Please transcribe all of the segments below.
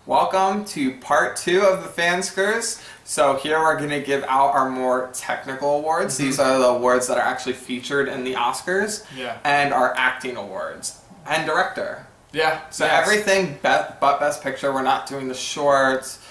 Welcome to part 2 of the Fanscars. So here we're going to give out our more technical awards. Mm-hmm. These are the awards that are actually featured in the Oscars. Yeah. And our acting awards. And director. Yeah. So everything but Best Picture. We're not doing the shorts.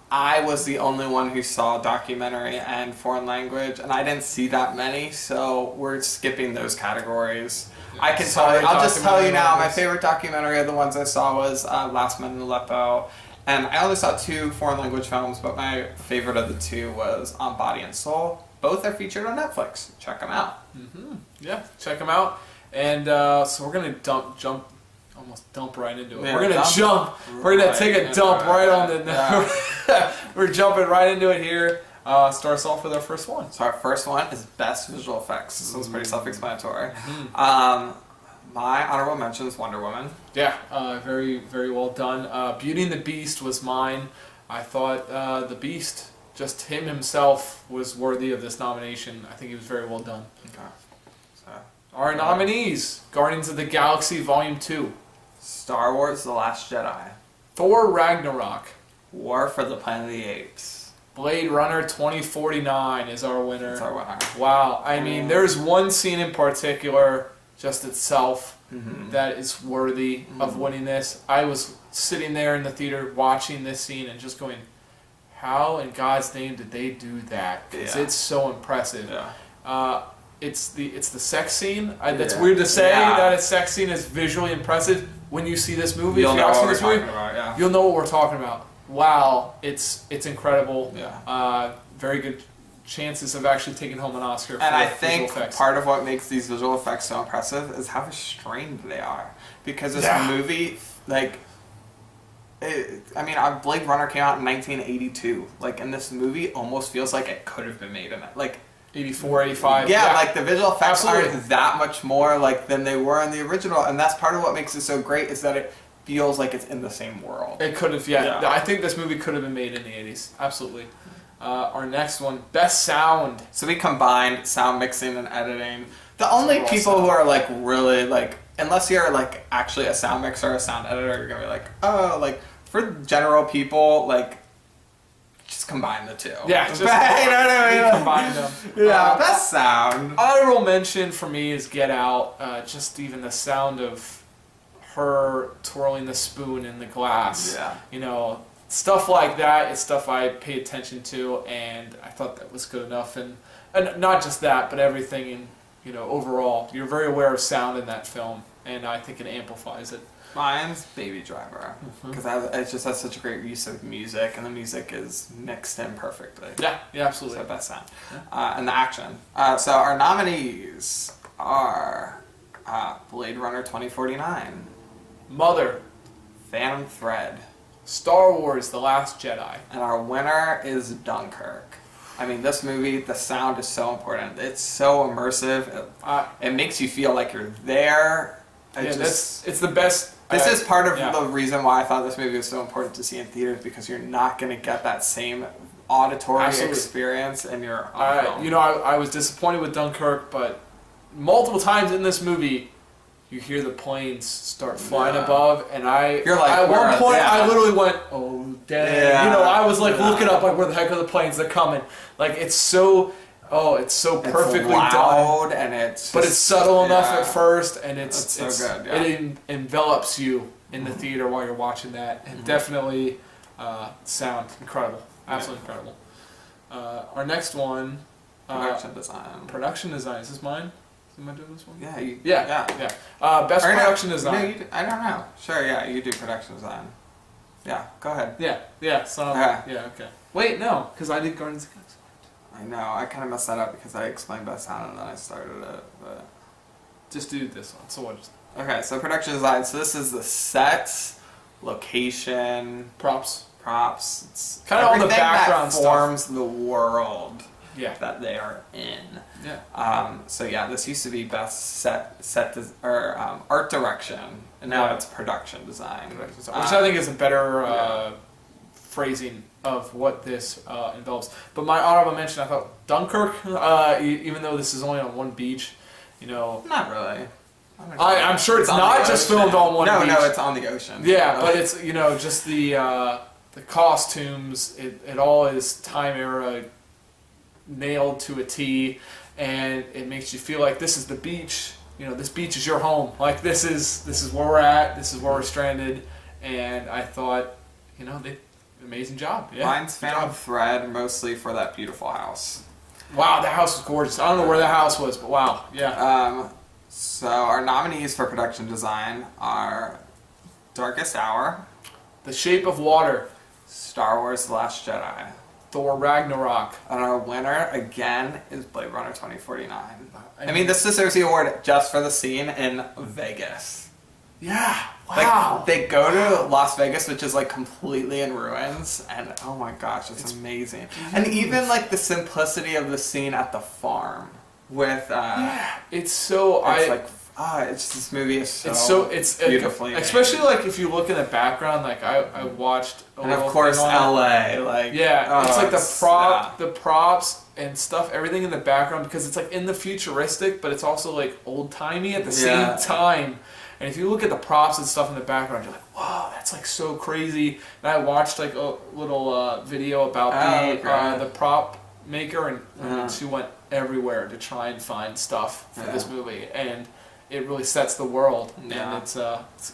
I was the only one who saw documentary and foreign language, and I didn't see that many, so we're skipping those categories. Yeah. I can tell you, I'll just tell you now, my favorite documentary of the ones I saw was Last Men in Aleppo, and I only saw 2 foreign language films, but my favorite of the 2 was On Body and Soul. Both are featured on Netflix. Check them out. Mm-hmm. Yeah, check them out. And so we're going to dump right into it. Yeah, we're gonna take a dump right on the. Yeah. We're jumping right into it here. Start us off with our first one. So our first one is best visual effects. This one's pretty self-explanatory. Mm-hmm. My honorable mention is Wonder Woman. Yeah, very very well done. Beauty and the Beast was mine. I thought the Beast, just him himself, was worthy of this nomination. I think he was very well done. Okay. So our nominees: Guardians of the Galaxy Volume 2. Star Wars The Last Jedi. Thor Ragnarok. War for the Planet of the Apes. Blade Runner 2049 is our winner. That's our winner. Wow. I mean, there's one scene in particular, just itself, mm-hmm. that is worthy mm-hmm. of winning this. I was sitting there in the theater watching this scene and just going, how in God's name did they do that? Because it's so impressive. Yeah. It's the sex scene. That's weird to say that a sex scene is visually impressive. When you see this movie, you'll if know you've what seen we're this movie, talking about, you'll know what we're talking about. Wow, it's incredible. Yeah. Very good chances of actually taking home an Oscar. And I visual think effects. part of what makes these visual effects so impressive is how restrained they are. Because this movie, Blade Runner came out in 1982. And this movie almost feels like it could have been made in it. 84, 85. Yeah, the visual effects Absolutely. aren't that much more than they were in the original, and that's part of what makes it so great is that it feels like it's in the same world. It could have, I think this movie could have been made in the 80s. Absolutely. Our next one, Best Sound. So we combined sound mixing and editing. The only people who are really unless you're actually a sound mixer or a sound editor, you're gonna be for general people just combine the two. Yeah, just you know what I mean? Combine them. Yeah, best sound. Honorable mention for me is Get Out. Just even the sound of her twirling the spoon in the glass. Yeah. Stuff like that is stuff I pay attention to, and I thought that was good enough. And not just that, but everything in overall. You're very aware of sound in that film, and I think it amplifies it. Mine's Baby Driver, because it just has such a great use of music, and the music is mixed in perfectly. Yeah, absolutely. So best sound. And the action. So our nominees are Blade Runner 2049, Mother, Phantom Thread, Star Wars The Last Jedi, and our winner is Dunkirk. I mean, this movie, the sound is so important. It's so immersive. It makes you feel like you're there. It's the best. This is part of the reason why I thought this movie was so important to see in theaters, because you're not going to get that same auditory experience in your film. I was disappointed with Dunkirk, but multiple times in this movie, you hear the planes start flying above, and at one point I literally went, oh damn! Yeah. I was looking up where the heck are the planes? They're coming. It's so perfectly loud, done, and it's subtle enough at first, and it's so good. Yeah. It envelops you in the theater while you're watching that, and definitely sound incredible, absolutely incredible. Our next one, production design. Production design. Is this mine? Am I doing this one? Yeah. Yeah. Best production design. No, I don't know. Sure, yeah, you do production design. Yeah, go ahead. Yeah. So okay. Wait, no, because I did Guardians of the Galaxy. I know, I kind of messed that up because I explained best sound and then I started it, but... Just do this one, so what? Okay, so production design, so this is the sets, location... Props. It's kind of all the background that forms the world that they are in. Yeah. This used to be best art direction, and now it's production design. Which I think is a better phrasing of what this involves. But my honorable mention, I thought Dunkirk, even though this is only on one beach, Not really. I'm sure it's on not the just ocean. filmed on one beach. No, it's on the ocean. Yeah, but it's, just the costumes, it all is time era nailed to a T, and it makes you feel like this is the beach. This beach is your home. Like this is where we're at. This is where we're stranded. And I thought, they amazing job. Yeah, Mine's found thread mostly for that beautiful house. Wow, that house was gorgeous. I don't know where that house was, but wow, yeah. So our nominees for production design are Darkest Hour, The Shape of Water, Star Wars: The Last Jedi, Thor Ragnarok. and our winner again is Blade Runner 2049. I mean, this deserves the award just for the scene in Vegas. Yeah, wow. Like, they go to Las Vegas, which is like completely in ruins, and oh my gosh, it's amazing. And even like the simplicity of the scene at the farm with it's so it's this movie is so it's beautifully made. especially like if you look in the background, like I watched and of course LA, like it's like the props and stuff, everything in the background, because it's like in the futuristic, but it's also like old timey at the same time. And if you look at the props and stuff in the background, you're like, wow, that's like so crazy. And I watched like a little video about the prop maker, and she went everywhere to try and find stuff for this movie, and it really sets the world, and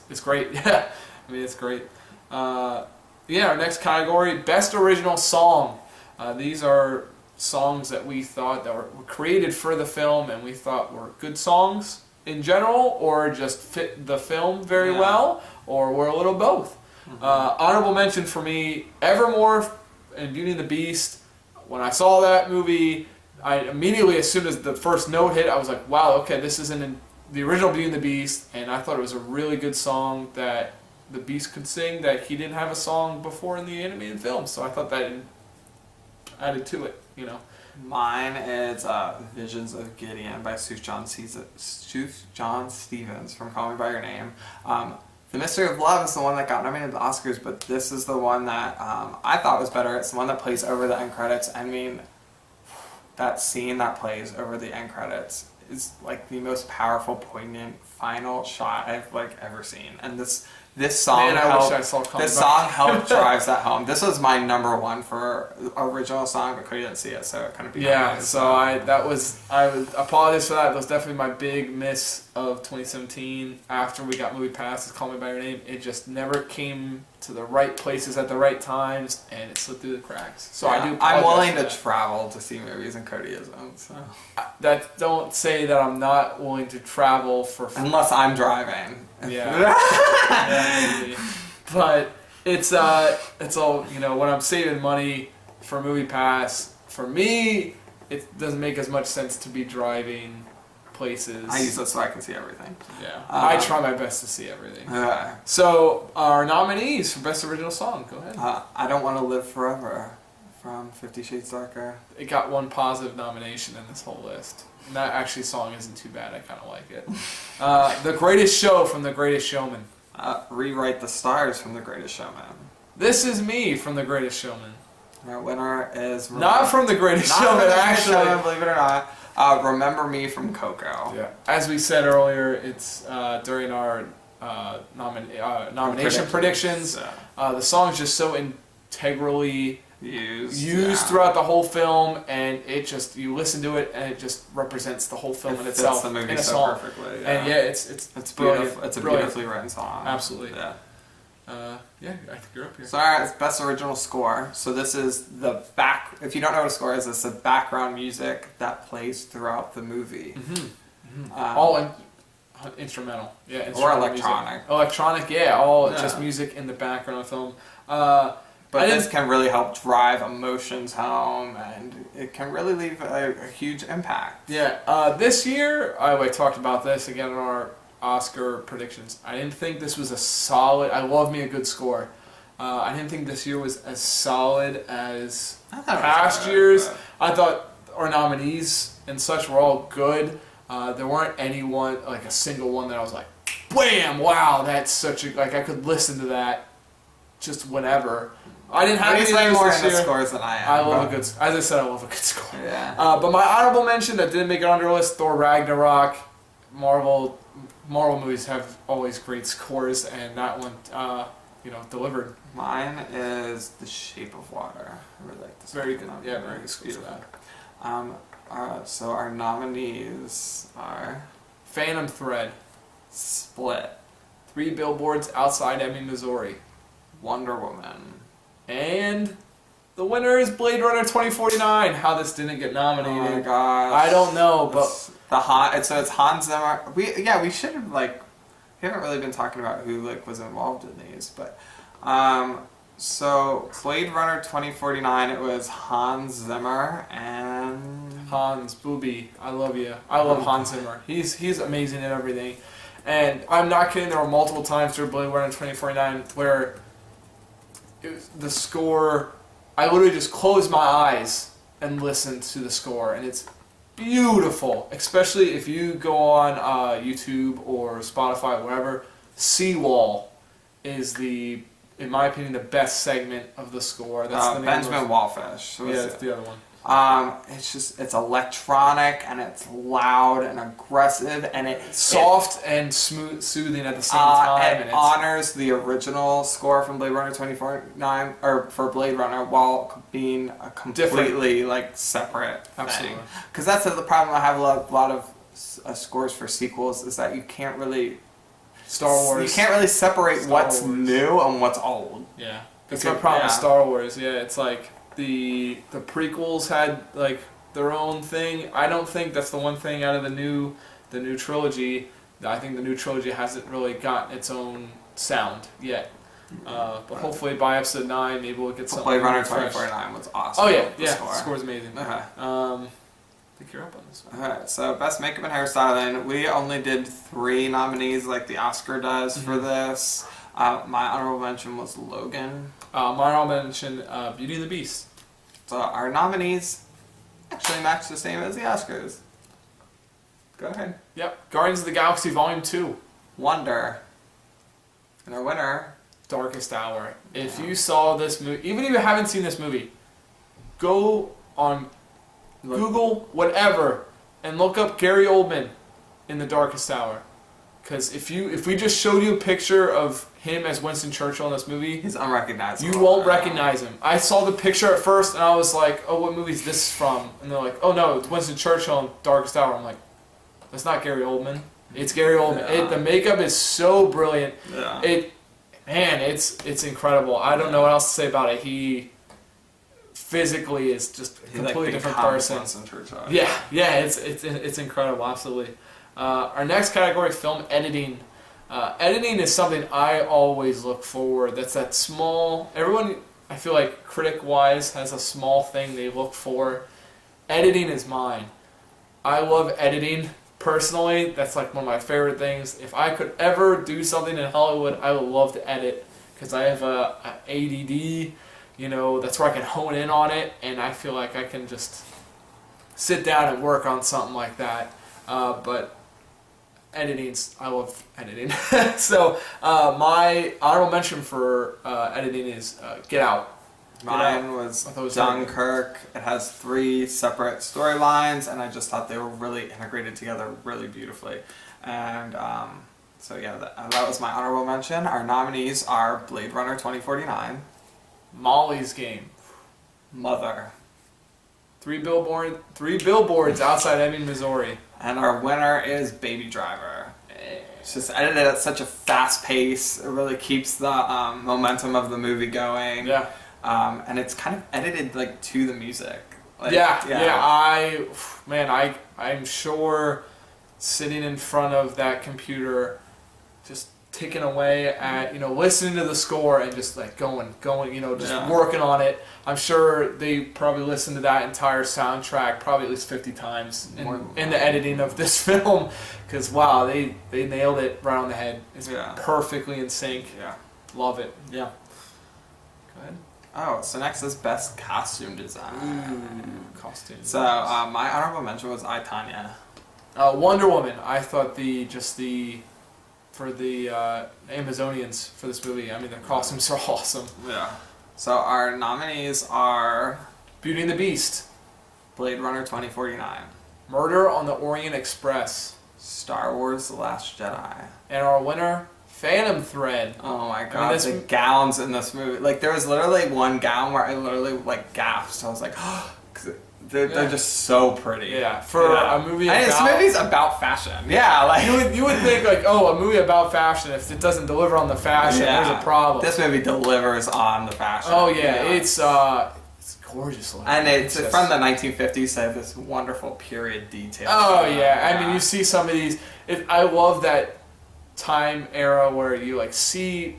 it's great. Yeah, I mean it's great. Our next category, best original song. These are songs that we thought that were created for the film, and we thought were good songs in general, or just fit the film very well, or were a little both. Honorable mention for me, Evermore and Beauty and the Beast. When I saw that movie, I immediately, as soon as the first note hit, I was like, wow, okay, this isn't in the original Beauty and the Beast, and I thought it was a really good song that the Beast could sing, that he didn't have a song before in the animated film, so I thought that added to it, Mine is Visions of Gideon by Sue John Stevens from Call Me By Your Name. The Mystery of Love is the one that got nominated to the Oscars, but this is the one that I thought was better. It's the one that plays over the end credits. I mean, that scene that plays over the end credits is like the most powerful, poignant final shot I've like ever seen. And this song helped drives that home. This was my number one for original song, but Cody didn't see it, so it kind of became I would apologize for that. That was definitely my big miss of 2017. After we got Movie Pass, Call Me By Your Name, it just never came to the right places at the right times, and it slipped through the cracks. So I'm willing to travel to see movies, and Cody isn't. So don't say that I'm not willing to travel unless I'm driving. Yeah. Maybe. But it's all, when I'm saving money for Movie Pass, for me, it doesn't make as much sense to be driving places. I use it so I can see everything. Yeah. I try my best to see everything. So, our nominees for Best Original Song, go ahead. I Don't Want to Live Forever from 50 Shades Darker. It got one positive nomination in this whole list. And that actually song isn't too bad. I kind of like it. The Greatest Show from The Greatest Showman. Rewrite the Stars from The Greatest Showman. This Is Me from The Greatest Showman. Our winner is... Not from The Greatest Showman, actually. Believe it or not. Remember Me from Coco. Yeah. As we said earlier, it's during our nomination predictions. The song's just so integrally used throughout the whole film, and it just, you listen to it and it just represents the whole film in itself. The movie in a so song. perfectly. Yeah. And it's brilliant. It's a beautifully written song. Absolutely. Yeah. I think you're up here. So alright, it's Best Original Score. So this is the if you don't know what a score is, it's the background music that plays throughout the movie. All instrumental. Yeah, or electronic. Music. Electronic, just music in the background of the film. But this can really help drive emotions home, and it can really leave a huge impact. Yeah. This year, I talked about this again in our Oscar predictions. I didn't think this was a solid... I love me a good score. I didn't think this year was as solid as past years. I thought our nominees and such were all good. There weren't anyone, like a single one that I was like, wham, wow, that's such a... Like, I could listen to that just whenever. I didn't have any more this year. scores than I am. I love a good... As I said, I love a good score. Yeah. But my honorable mention that didn't make it on our list, Thor Ragnarok. Marvel movies have always great scores, and that one, delivered. Mine is The Shape of Water. I really like this. Very good. one. Yeah, very good score for that. So our nominees are Phantom Thread, Split, 3 Billboards Outside Ebbing, Missouri, Wonder Woman. and the winner is Blade Runner 2049. How this didn't get nominated, Oh my gosh. I don't know, but it's Hans Zimmer. We should have we haven't really been talking about who was involved in these, but so Blade Runner 2049, it was Hans Zimmer and Hans Booby, I love you. I love Hans Zimmer. He's amazing at everything, and I'm not kidding. There were multiple times through Blade Runner 2049 where the score, I literally just closed my eyes and listened to the score, and it's beautiful. Especially if you go on YouTube or Spotify, wherever. Seawall is in my opinion, the best segment of the score. That's the name Benjamin Wallfish. It's the other one. It's electronic and it's loud and aggressive and it's soft and smooth, soothing at the same time. It honors the original score from Blade Runner 2049 or for Blade Runner while being a completely separate Absolutely. thing. Because that's the problem I have a lot of scores for sequels is that you can't really Star Wars. You can't really separate what's new and what's old. Yeah, that's my problem with Star Wars. Yeah, it's like the prequels had their own thing. I don't think that's the one thing out of the new trilogy. I think the new trilogy hasn't really gotten its own sound yet. But hopefully by episode 9, maybe we'll get something. Blade Runner fresh. 2049 was awesome. Oh yeah, the yeah. score. The score's amazing. Okay. I think you're up on this one. Alright, so Best Makeup and Hairstyling. We only did 3 nominees like the Oscar does for this. My honorable mention was Logan. My honorable mention, Beauty and the Beast. So our nominees actually match the same as the Oscars. Go ahead. Yep. Guardians of the Galaxy Volume 2. Wonder. And our winner. Darkest Hour. If you saw this movie, even if you haven't seen this movie, go on Google, whatever, and look up Gary Oldman in The Darkest Hour. Because if we just showed you a picture of him as Winston Churchill in this movie, he's unrecognizable. You won't recognize him. I saw the picture at first, and I was like, oh, what movie is this from? And they're like, oh no, it's Winston Churchill in Darkest Hour. I'm like, that's not Gary Oldman. It's Gary Oldman. Yeah. The makeup is so brilliant. Yeah. It's incredible. I don't know what else to say about it. He physically is just a completely different person. Yeah, it's incredible, absolutely. Our next category, film editing. Editing is something I always look for. That's that small. Everyone, I feel like critic-wise, has a small thing they look for. Editing is mine. I love editing. Personally, that's one of my favorite things. If I could ever do something in Hollywood, I would love to edit because I have a ADD. That's where I can hone in on it, and I feel like I can just sit down and work on something like that. But I love editing. So my honorable mention for editing is Get Out. Mine was Dunkirk. It has 3 separate storylines, and I just thought they were really integrated together really beautifully. And so yeah, that was my honorable mention. Our nominees are Blade Runner 2049, Molly's Game, Mother, 3 Billboards Outside Ebbing, Missouri, and our winner is Baby Driver. It's just edited at such a fast pace. It really keeps the momentum of the movie going. Yeah. And it's kind of edited to the music. I'm sure sitting in front of that computer, just ticking away at listening to the score and just going, working on it. I'm sure they probably listened to that entire soundtrack probably at least 50 times in the editing of this film, because wow, they nailed it right on the head. It's perfectly in sync. Yeah, love it. Yeah. Go ahead. Oh, so next is Best Costume Design. Costume. So my honorable mention was I, Tonya. Wonder Woman. I thought for the Amazonians for this movie, I mean, their costumes are awesome. Yeah. So our nominees are Beauty and the Beast, Blade Runner 2049, Murder on the Orient Express, Star Wars: The Last Jedi. And our winner, Phantom Thread. Oh my I mean, god, the gowns in this movie. Like, there was literally one gown where I literally, like, gasped. I was like, because they're just so pretty. Yeah, for a movie about... And this movie's about fashion. Yeah, like... You would think, like, oh, a movie about fashion, if it doesn't deliver on the fashion, there's a problem. This movie delivers on the fashion. Oh, yeah. It's gorgeous looking. And it's from the 1950s, so this wonderful period detail. Oh, yeah. I mean, you see some of these... I love that time era where you, like, see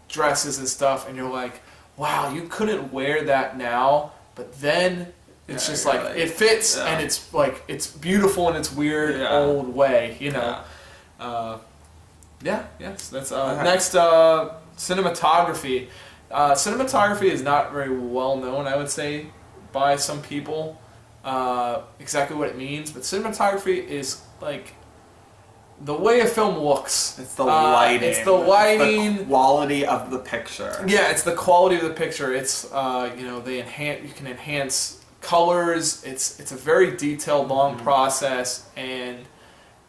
dresses and stuff, and you're like, wow, you couldn't wear that now, but then... It's just like, it fits, and it's like, it's beautiful in its weird old way, you know. Yes. That's next, cinematography. Cinematography is not very well known, I would say, by some people, exactly what it means, but cinematography is like the way a film looks. It's the lighting. It's the lighting. It's the quality of the picture. Yeah, it's the quality of the picture. It's you can enhance colors. It's a very detailed, long process, and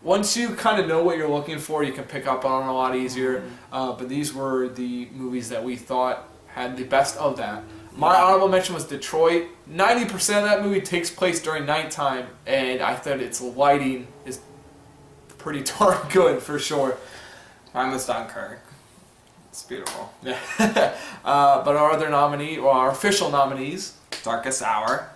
once you kind of know what you're looking for, you can pick up on it a lot easier. But these were the movies that we thought had the best of that. My honorable mention was Detroit. 90% of that movie takes place during nighttime, and I thought its lighting is pretty darn good for sure. Mine was Dunkirk. It's beautiful. Yeah. But our other our official nominees: Darkest Hour,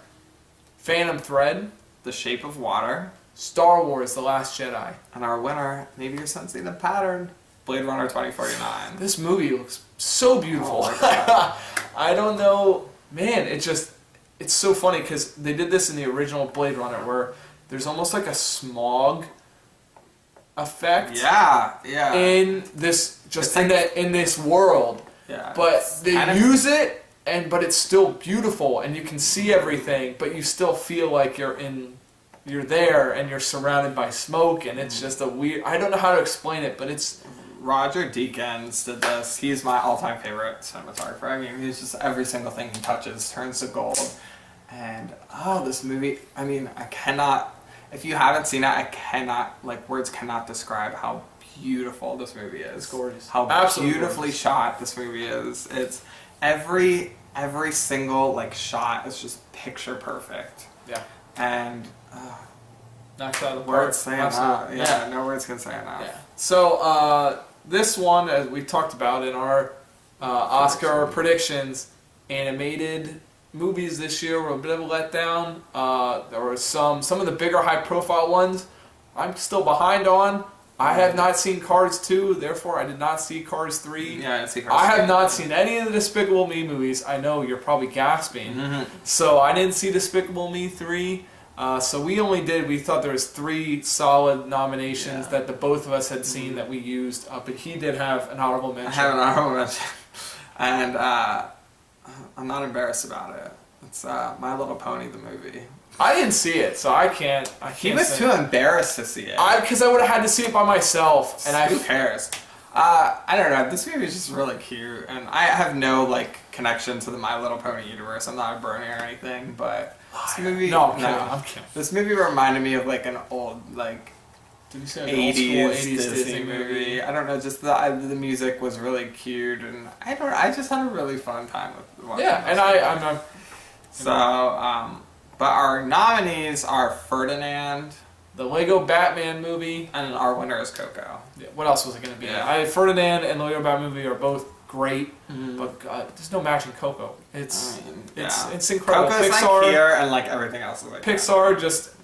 Phantom Thread, The Shape of Water, Star Wars: The Last Jedi. And our winner, maybe you're sensing the pattern, Blade Runner 2049. This movie looks so beautiful. Oh I don't know, man, it's so funny because they did this in the original Blade Runner where there's almost like a smog effect in this, in this world. Yeah. But they use it, but it's still beautiful and you can see everything, but you still feel like you're there and you're surrounded by smoke, and it's just a weird... I don't know how to explain it, but it's... Roger Deakins did this. He's my all-time favorite cinematographer. I mean, he's just every single thing he touches turns to gold. And, this movie, I mean, I cannot... If you haven't seen it, I cannot... Like, words cannot describe how beautiful this movie is. It's gorgeous. How absolutely beautifully gorgeous. Shot this movie is. It's... Every single, like, shot is just picture perfect. Yeah. And... Knocks out of the park. Words say enough. Yeah, no words can say enough. Yeah. So, this one, as we talked about in our Oscar predictions, animated movies this year were a bit of a letdown. There were some of the bigger high-profile ones I'm still behind on. I have not seen Cars 2, therefore I did not see Cars 3. Yeah, I didn't see Cars 3. I have not seen any of the Despicable Me movies. I know you're probably gasping. Mm-hmm. So I didn't see Despicable Me 3. So we thought there was 3 solid nominations that the both of us had seen that we used, but he did have an honorable mention. I have an honorable mention, and I'm not embarrassed about it. It's My Little Pony, the movie. I didn't see it, so I can't. He was too embarrassed to see it. Because I would have had to see it by myself, and who cares? I don't know. This movie is just really cute, and I have no connection to the My Little Pony universe. I'm not a Bernie or anything, but this movie. No, I'm kidding. This movie reminded me of an old Did you say 80s Disney movie. I don't know. Just the music was really cute, and I just had a really fun time with watching. Yeah, and I'm. But our nominees are Ferdinand, the Lego Batman movie, and our winner is Coco. Yeah, what else was it going to be? Yeah. Ferdinand and the Lego Batman movie are both great, but there's no matching Coco. It's incredible. Coco's Pixar, here, and everything else is Pixar just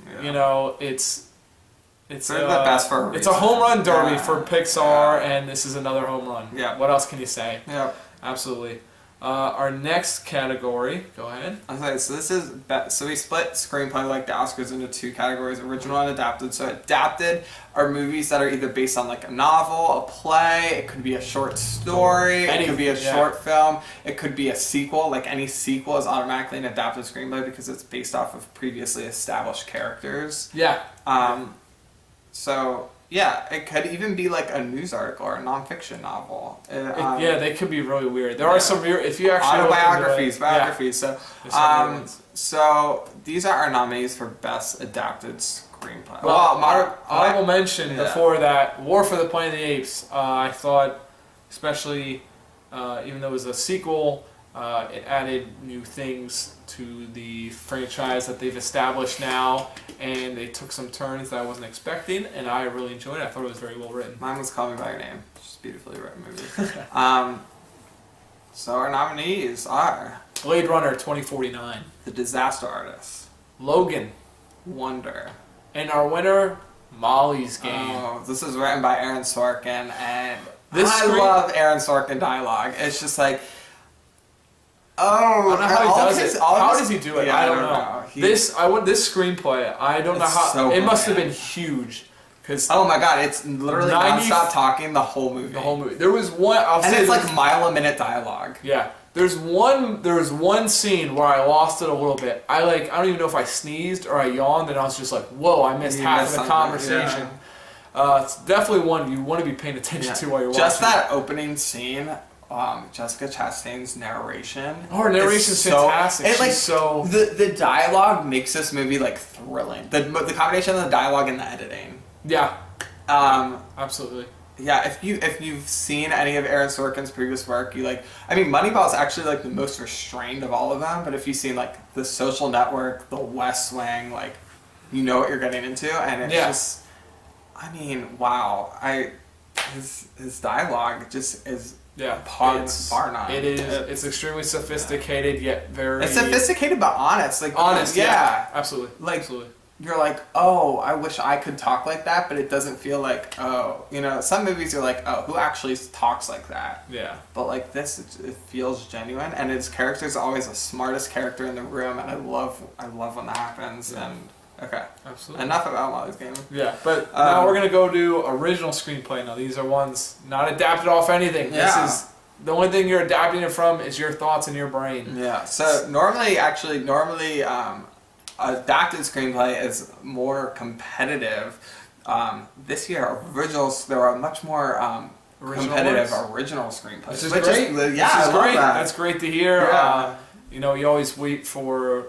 it's they're the best for a reason. It's a home run derby for Pixar, and this is another home run. Yeah. What else can you say? Yep. Absolutely. Our next category, go ahead. Okay, so this is so we split screenplay like the Oscars into 2 categories: original and adapted. So adapted are movies that are either based on a novel, a play. It could be a short story. It could be a short film. It could be a sequel. Any sequel is automatically an adapted screenplay because it's based off of previously established characters. Yeah. So. Yeah, it could even be a news article or a nonfiction novel. They could be really weird. There are some weird, if you actually autobiographies, biographies. Yeah. So these are our nominees for best adapted screenplay. Well, Well, honorable mention yeah. before that, War for the Planet of the Apes. I thought, especially, even though it was a sequel, it added new things to the franchise that they've established now, and they took some turns that I wasn't expecting, and I really enjoyed it. I thought it was very well written. Mine was Call Me by Your Name. Just a beautifully written movie. So our nominees are Blade Runner 2049, The Disaster Artist, Logan, Wonder, and our winner, Molly's Game. Oh, this is written by Aaron Sorkin, and I Screen- love Aaron Sorkin dialogue. It's just like, I don't know how he all does his- it. all How his- does he do it? Yeah, I don't know. He- This screenplay. I don't know It's how. so it must have been brilliant. huge, because Oh my god, it's literally 90 nonstop talking the whole movie. the whole movie. There was one. And it's like mile-a-minute dialogue. yeah. There was one scene where I lost it a little bit. I don't even know if I sneezed or I yawned, and I was just like, "Whoa! I missed You half missed of the something, conversation." It's definitely one you want to be paying attention to while you're Just watching. that opening scene, Jessica Chastain's narration. Oh, her narration's is so- fantastic. It, She's like, so the dialogue makes this movie like thrilling. The combination of the dialogue and the editing. yeah, Um, absolutely. Yeah, if you've seen any of Aaron Sorkin's previous work, Moneyball is actually like the most restrained of all of them. But if you've seen like The Social Network, The West Wing, like you know what you're getting into, and it's just, wow, his dialogue just is Yeah, bar none. It is. It's extremely sophisticated yet very. It's sophisticated but honest. Like honest. yeah. Absolutely. Like absolutely. You're like, oh, I wish I could talk like that, but it doesn't feel like, oh, some movies you're like, oh, who actually talks like that? Yeah. But like this, it feels genuine, and his character's always the smartest character in the room, and I love when that happens. Yeah. And okay, Absolutely. enough about Molly's Game. Yeah, but now we're gonna go to original screenplay. Now these are ones not adapted off anything. Yeah. This is the only thing you're adapting it from is your thoughts in your brain. Yeah. So normally, adapted screenplay is more competitive. This year, originals there are much more Original competitive ones? original screenplays. Which is which great. yeah, This is I love great. that. That's great to hear. Yeah. You always wait for.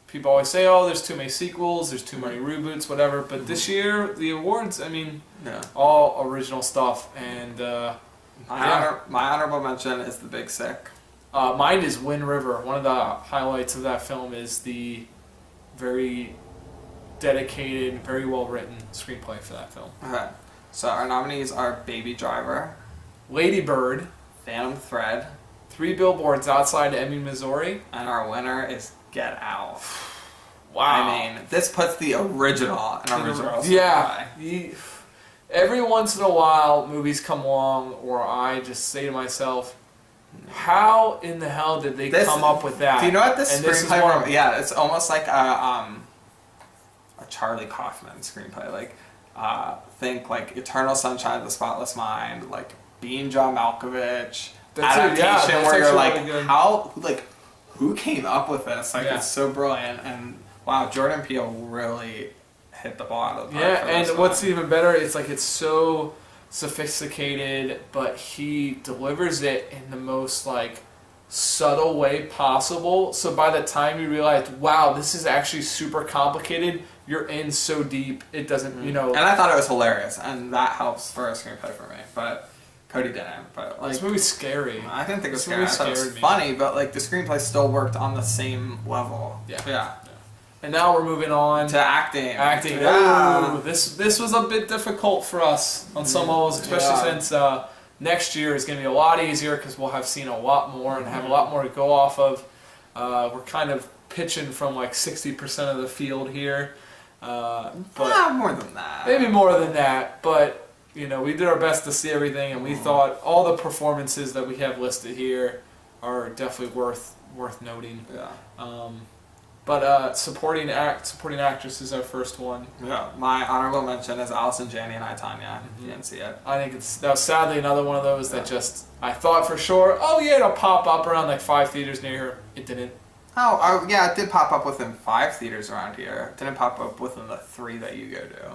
People always say, "Oh, there's too many sequels, there's too many reboots, whatever." But this year, the awards, Yeah. all original stuff. And My honorable mention is The Big Sick. mine is Wind River. One of the highlights of that film is the very dedicated, very well written screenplay for that film. Okay. So our nominees are Baby Driver, Lady Bird, Phantom Thread, 3 Billboards Outside Ebbing, Missouri. and our winner is Get Out. Wow. This puts the original in original. Yeah. Every once in a while, movies come along where I just say to myself, how in the hell did they come up with that? Do you know what this And this is screenplay? one- Yeah, it's almost like a Charlie Kaufman screenplay. Like think like Eternal Sunshine of the Spotless Mind, like Being John Malkovich That's it, adaptation, yeah, that's where you're actually like, really good. who came up with this? Like Yeah. it's so brilliant, and wow, Jordan Peele really hit the ball out of the park. Yeah, for and this what's one. even better, it's like it's so sophisticated, but he delivers it in the most subtle way possible. So by the time you realize, wow, this is actually super complicated, you're in so deep, it doesn't, And I thought it was hilarious, and that helps for a screenplay for me. But Cody didn't. But this movie's scary. I didn't think it was This scary. I movie thought it was scared me. funny, but the screenplay still worked on the same level. Yeah. And now we're moving on To acting. acting. Yeah. Ooh, this was a bit difficult for us on some levels, especially since next year is going to be a lot easier because we'll have seen a lot more and have a lot more to go off of. We're kind of pitching from 60% of the field here, but More than that. maybe more than that. But we did our best to see everything, and we thought all the performances that we have listed here are definitely worth noting. Yeah. But supporting actress is our first one. Yeah. My honorable mention is Allison Janney and I, Tonya. You didn't see it. I think that was sadly another one of those that just I thought for sure, oh yeah, it'll pop up around 5 theaters near here. It didn't. Oh, yeah, it did pop up within 5 theaters around here. It didn't pop up within the 3 that you go to.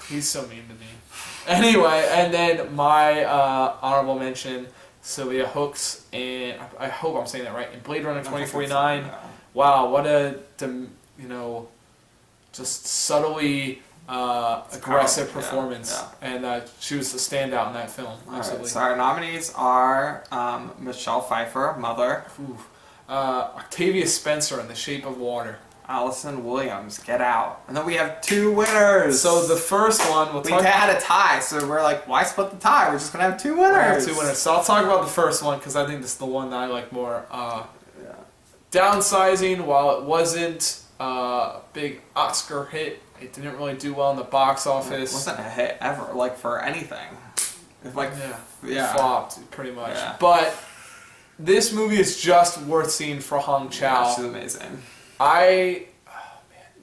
He's so mean to me. Anyway, and then my honorable mention, Sylvia Hooks, and I hope I'm saying that right, in Blade Runner 2049. Wow, what a just subtly aggressive performance, and she was the standout in that film. Absolutely. Right, so our nominees are Michelle Pfeiffer, Mother. Ooh. Octavia Spencer in The Shape of Water. Allison Williams, Get Out. And then we have 2 winners. So the first one, we had a tie, so we're like, why split the tie? We're just going to have 2 winners. 2 winners. So I'll talk about the first one because I think this is the one that I like more. Downsizing, while it wasn't a big Oscar hit, it didn't really do well in the box office. It wasn't a hit ever, like for anything. It flopped pretty much. Yeah. But this movie is just worth seeing for Hong Chow. Yeah, she's amazing.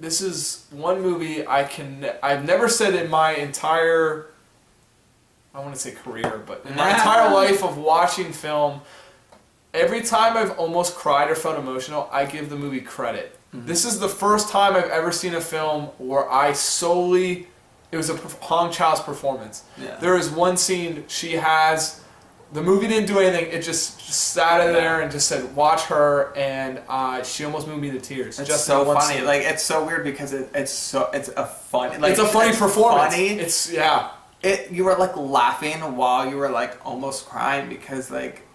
This is one movie I've never said in my entire, I want to say career, but in my entire life of watching film, every time I've almost cried or felt emotional, I give the movie credit. Mm-hmm. This is the first time I've ever seen a film where it was Hong Chow's performance. Yeah. There is one scene the movie didn't do anything, it just sat there and just said, watch her, and she almost moved me to tears. It's just so funny. Scene. Like, it's so weird because it's a funny... Like, it's a funny performance. Funny. You were, like, laughing while you were, like, almost crying because, like,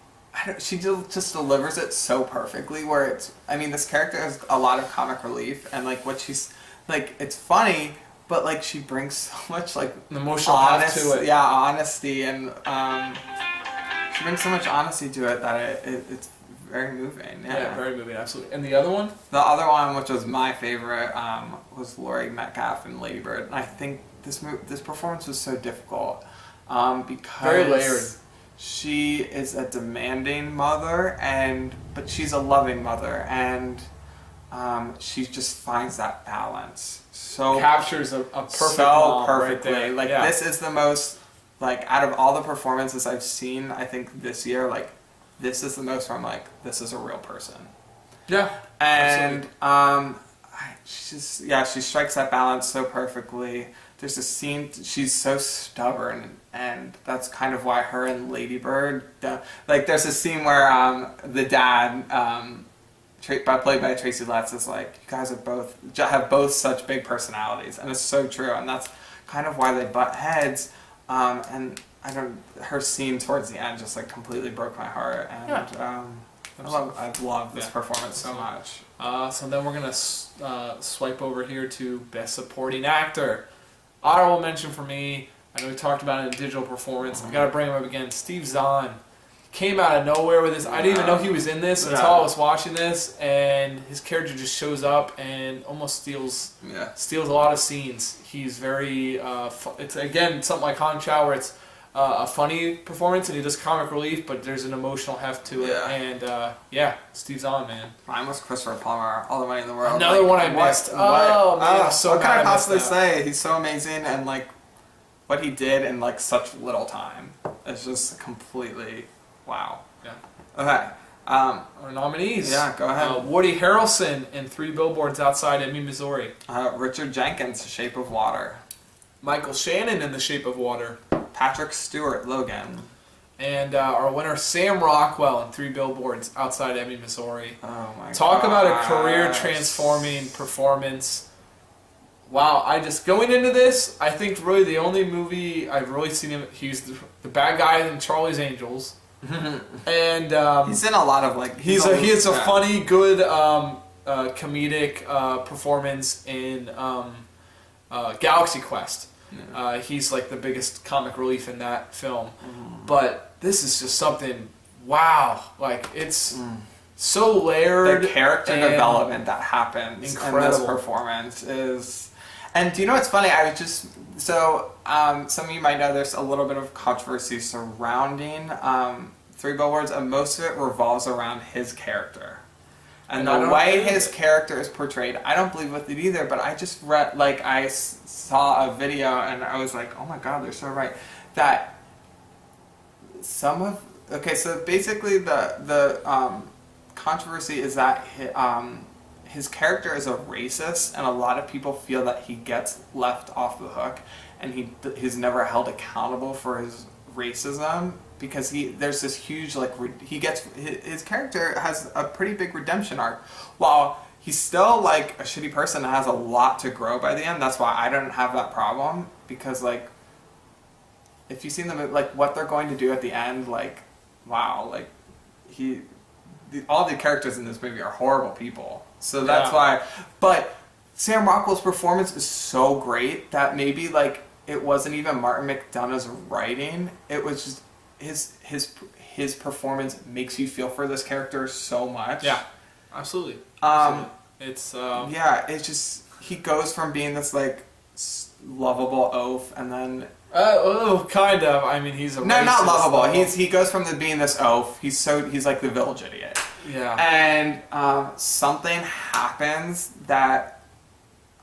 she just delivers it so perfectly where it's... I mean, this character has a lot of comic relief, and, like, what she's... Like, it's funny, but, like, she brings so much, like... emotional depth to it. Yeah, honesty, and, she brings so much honesty to it that it's very moving. Yeah, very moving, absolutely. And the other one? The other one, which was my favorite, was Laurie Metcalf in Lady Bird. And I think this performance was so difficult because very layered. She is a demanding mother, but she's a loving mother, and she just finds that balance. So captures a perfect so mom perfectly. Right there. Like this is the most. Like, out of all the performances I've seen, I think this year, like, this is the most where I'm like, this is a real person. Yeah. And, she strikes that balance so perfectly. There's a scene, she's so stubborn, and that's kind of why her and Lady Bird, like, there's a scene where the dad, played by Tracy Letts, is like, you guys have both such big personalities, and it's so true, and that's kind of why they butt heads. And her scene towards the end just like completely broke my heart, and I love this performance so much. So then we're gonna swipe over here to Best Supporting Actor. Honorable mention for me. I know we talked about it in digital performance. I gotta bring him up again. Steve Zahn came out of nowhere with this. I didn't even know he was in this until I was watching this, and his character just shows up and almost steals a lot of scenes. He's very it's again something like Hong Chow where it's a funny performance and he does comic relief, but there's an emotional heft to it. And Steve Zahn, man. Mine was Christopher Plummer, All the Money in the World. Another one I missed. What can I possibly say? He's so amazing, and like what he did in like such little time is just completely. Wow. Yeah. Okay. Our nominees. Yeah, go ahead. Woody Harrelson in 3 Billboards Outside Ebbing, Missouri. Richard Jenkins, The Shape of Water. Michael Shannon in The Shape of Water. Patrick Stewart, Logan. And our winner, Sam Rockwell in 3 Billboards Outside Ebbing, Missouri. Oh my god. Talk about a career-transforming performance. Wow, going into this, I think really the only movie I've really seen him, he's the bad guy in Charlie's Angels. And he's in a lot of like he has a funny, good comedic performance in Galaxy Quest. Yeah. He's like the biggest comic relief in that film. But this is just something like it's so layered. The character development that happens in this performance is. And do you know what's funny? Some of you might know there's a little bit of controversy surrounding 3 Billboards, and most of it revolves around his character. And the way his character is portrayed, I don't believe with it either, but I just read, like, I saw a video and I was like, oh my god, they're so right. That so basically the controversy is that his character is a racist, and a lot of people feel that he gets left off the hook, and he's never held accountable for his racism, because there's this huge his character has a pretty big redemption arc. While he's still like a shitty person and has a lot to grow by the end. That's why I don't have that problem, because like if you've seen the movie, like what they're going to do at the end, like wow, like all the characters in this movie are horrible people. So that's why. But Sam Rockwell's performance is so great that maybe like it wasn't even Martin McDonagh's writing. It was just his performance makes you feel for this character so much. Yeah, absolutely. It's it's just he goes from being this like lovable oaf, and then kind of. I mean, he's a no, not racist, lovable. though. He goes from being this oaf. He's like the village idiot. Yeah. And something happens that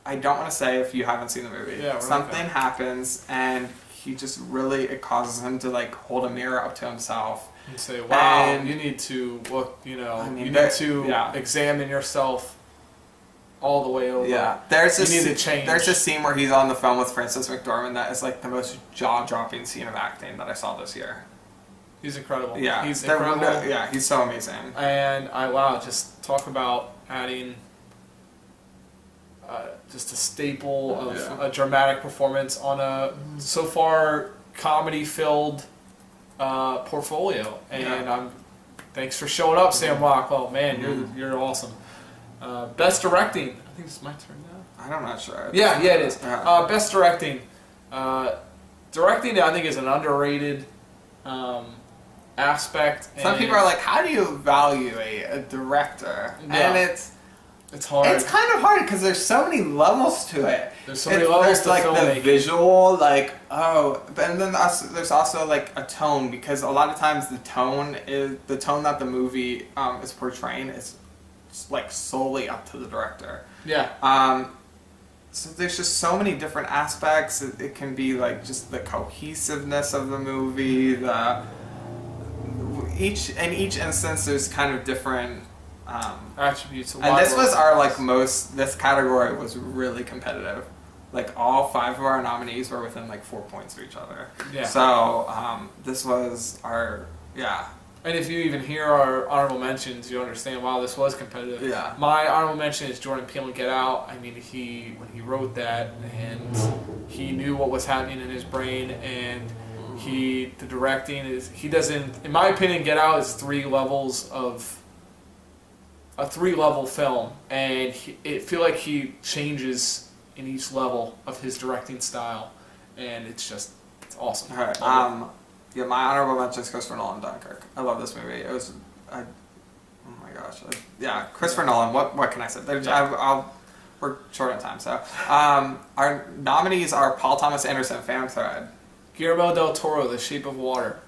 I don't want to say if you haven't seen the movie. Yeah, something happens, and he just really, it causes him to like hold a mirror up to himself and say, "Wow, and you need to look. You know, I mean, you need to yeah. examine yourself all the way over. Yeah, there's You need to change." There's a scene where he's on the phone with Frances McDormand that is like the most jaw-dropping scene of acting that I saw this year. He's incredible. Yeah, He's incredible. Yeah, he's so amazing. And just talk about adding just a staple of a dramatic performance on a so far comedy-filled portfolio. And thanks for showing up, Sam Rockwell. Man, you're awesome. Best directing. I think it's my turn now. I'm not sure. Yeah, it is. Best directing. Directing, I think, is an underrated aspect. Some people are like, how do you evaluate a director? Yeah. And it's hard. It's kind of hard because there's so many levels to it. There's so many levels to like filmmaking. The visual, like but and then there's also like a tone, because a lot of times the tone that the movie is portraying is like solely up to the director. Yeah. So there's just so many different aspects. It can be like just the cohesiveness of the movie. In each instance, there's kind of different attributes. And this was our like this category was really competitive. Like all 5 of our nominees were within like 4 points of each other. Yeah. So this was our And if you even hear our honorable mentions, you understand, wow, this was competitive. Yeah. My honorable mention is Jordan Peele and Get Out. I mean, when he wrote that, and he knew what was happening in his brain, and the directing is, he doesn't, in my opinion, Get Out is 3 levels of a 3-level film, and it feel like he changes in each level of his directing style, and it's awesome. All right. Yeah, my honorable mention is Christopher Nolan, Dunkirk. I love this movie. It was, oh my gosh, Christopher Nolan. What can I say? We're short on time, so our nominees are Paul Thomas Anderson, Phantom Thread; Guillermo del Toro, The Shape of Water;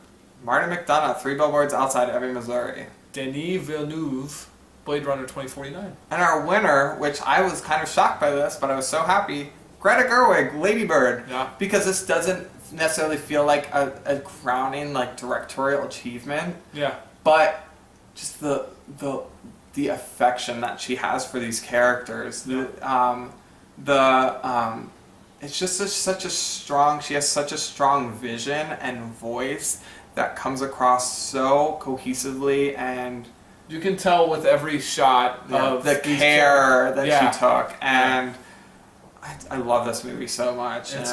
Martin McDonagh, 3 Billboards Outside Ebbing, Missouri; Denis Villeneuve, Blade Runner 2049. And our winner, which I was kind of shocked by this, but I was so happy, Greta Gerwig, Lady Bird. Yeah. Because this doesn't necessarily feel like a crowning like directorial achievement. Yeah. But just the affection that she has for these characters. It's just such a strong. She has such a strong vision and voice that comes across so cohesively, and you can tell with every shot of the care that she took. And I love this movie so much. It's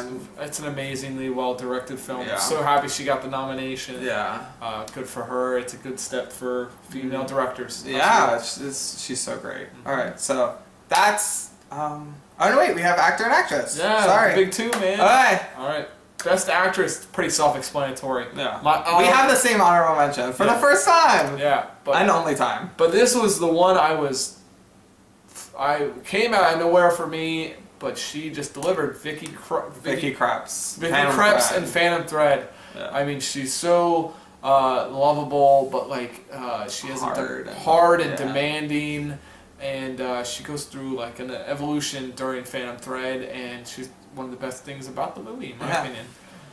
an amazingly well-directed film. Yeah. I'm so happy she got the nomination. Yeah. Good for her. It's a good step for female directors. Yeah, she's so great. Mm-hmm. All right, so that's... oh, no, wait, we have actor and actress. Yeah, sorry. big 2, man. All right. Best actress, pretty self-explanatory. Yeah. We have the same honorable mention for the first time. Yeah. And only time. But this was the one I came out of nowhere for me, but she just delivered. Vicky Krieps and Phantom Thread. Yeah. I mean, she's so lovable, but like she has hard and demanding, and she goes through like an evolution during Phantom Thread, and she's one of the best things about the movie, in my opinion.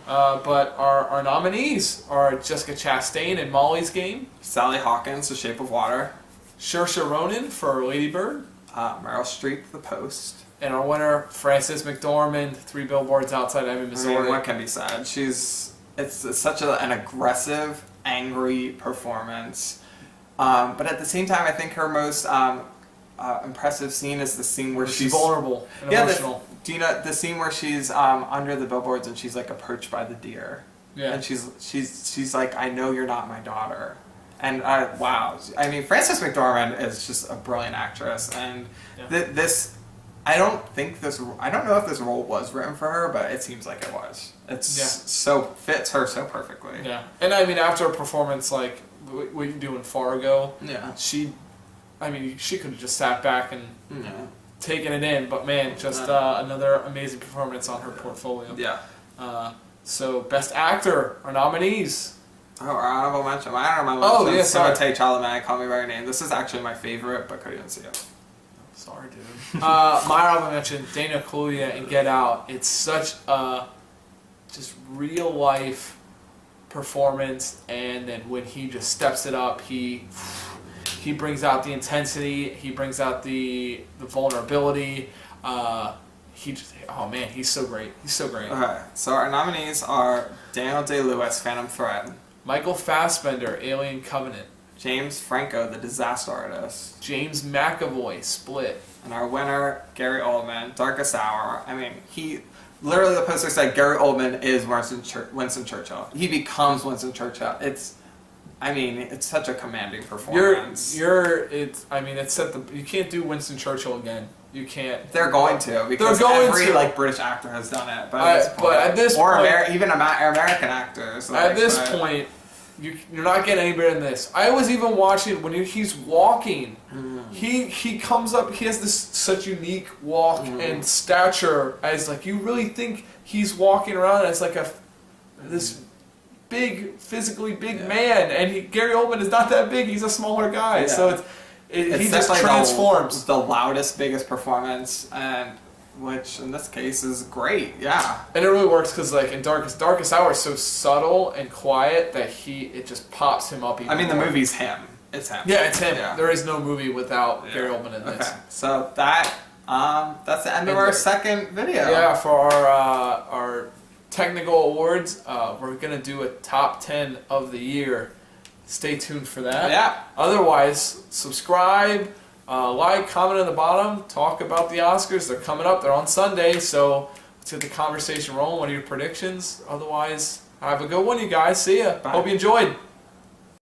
But our nominees are Jessica Chastain in Molly's Game, Sally Hawkins, The Shape of Water, Saoirse Ronan for Lady Bird, Meryl Streep, The Post, and our winner, Frances McDormand, 3 Billboards Outside Ebbing, Missouri. I mean, what can be said? It's such an aggressive, angry performance, but at the same time, I think her most impressive scene is the scene where she's vulnerable and yeah, emotional. Do you know the scene where she's under the billboards and she's like approached by the deer? Yeah. And she's like, I know you're not my daughter. And wow, I mean, Frances McDormand is just a brilliant actress, and this. I don't know if this role was written for her, but it seems like it was. It's so fits her so perfectly. Yeah, and I mean, after a performance like what you do in Fargo, she could have just sat back and taken it in, but man, just another amazing performance on her portfolio. Yeah. So best actor, our nominees. Oh, our honorable mention. My honorable mention. Oh, yeah, sorry. Timothée Chalamet, Call Me by Your Name. This is actually my favorite, but couldn't even see it. Sorry, dude. My honorable mention, Dana Kaluuya in Get Out. It's such a just real life performance, and then when he just steps it up, he brings out the intensity. He brings out the vulnerability. He's so great. He's so great. Okay, so our nominees are Daniel Day-Lewis, Phantom Thread. Michael Fassbender, Alien Covenant. James Franco, The Disaster Artist. James McAvoy, Split. And our winner, Gary Oldman, Darkest Hour. I mean, literally the poster said Gary Oldman is Winston Churchill. He becomes Winston Churchill. It's such a commanding performance. You can't do Winston Churchill again. You can't. They're going to, because every British actor has done it. But at this point, even American actors. At this point, you're not getting any better than this. I was even watching when he's walking. He comes up. He has this such unique walk and stature. As like you really think he's walking around as like this big, physically big man, and Gary Oldman is not that big. He's a smaller guy, so he just transforms. The loudest, biggest performance, and which in this case is great. Yeah, and it really works because like in Darkest Hour is so subtle and quiet that it just pops him up. Even the movie's him. It's him. Yeah, it's him. Yeah. There is no movie without Gary Oldman in this. Okay, so that's the end of our second video. Yeah, for our technical awards, we're gonna do a top 10 of the year. Stay tuned for that. Yeah. Otherwise, subscribe, like, comment on the bottom, talk about the Oscars. They're coming up. They're on Sunday, so let's get the conversation rolling. What are your predictions? Otherwise, have a good one, you guys. See ya. Bye. Hope you enjoyed.